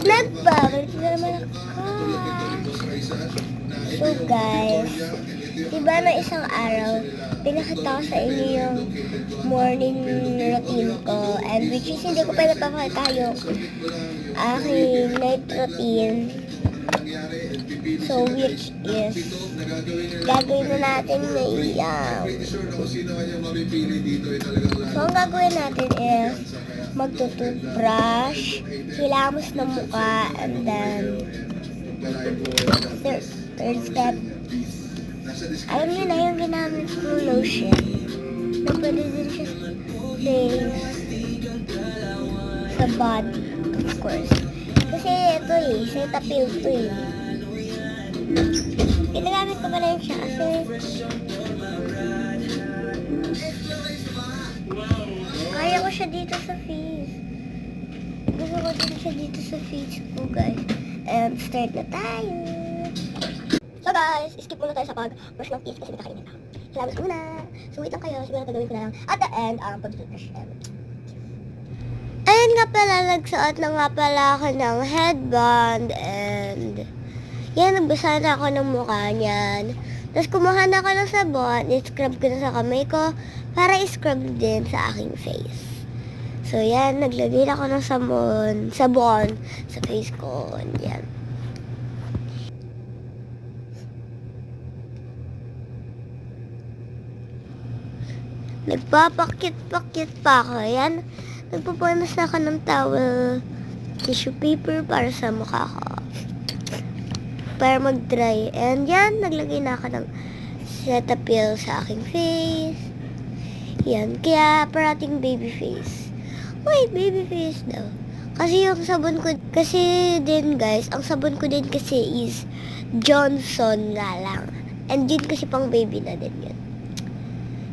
Nagbabalik na naman ako. So guys, diba na isang araw, pinakita ko sa inyo yung morning routine ko. And which is, hindi ko pa napakita yung aking night routine. So which is, gagawin na natin ngayon. So ang gagawin natin is, magtutoothbrush, hilamos ng muka, and then third step, alam niyo na yung ginamit ko lotion na pwede din siya sa face, sa body, of course. Kasi ito Cetaphil to ginagamit ko pa rin siya kasi kaya ko siya dito sa face. Gusto ko din siya dito sa face ko, guys. And start na tayo. So guys, skip muna tayo sa pag-brush ng teeth kasi nagkakainin na. Hilamos ko muna. So wait lang kayo, siguro gagawin ko na lang at the end, pag-toothbrush. Ayun nga pala, nagsuot na nga pala ako ng headband and yan, nagbasa na ako ng mukha niyan. Tapos kumuha na ako ng sabon, i-scrub ko na sa kamay ko para i-scrub din sa aking face. So yan, naglagay na ako ng sabon sa face ko. Yan. Nagpapakit-pakit pa ako. Yan, nagpupunas na ako ng towel, tissue paper para sa mukha ko. Para mag-dry. And yan, naglagay na ako ng Cetaphil sa aking face. Yan, kaya parating baby face. Wait, baby face daw. Kasi yung sabon ko, kasi din guys, ang sabon ko din kasi is Johnson nga lang. And yun kasi pang baby na din yun.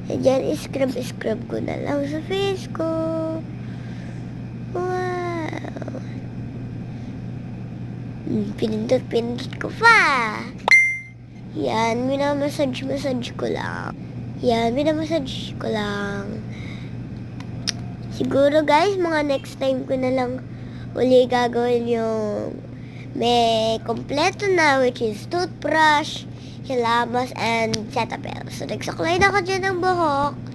And yan, scrub ko na lang sa face ko. Wow. Pinindot ko pa. Yan, minamassage ko lang. Yan, minamassage ko lang. Siguro guys, mga next time ko na lang uli gagawin yung may kompleto na, which is toothbrush, hilamos, and Cetaphil. So, nagsaklay na ako dyan ng buhok.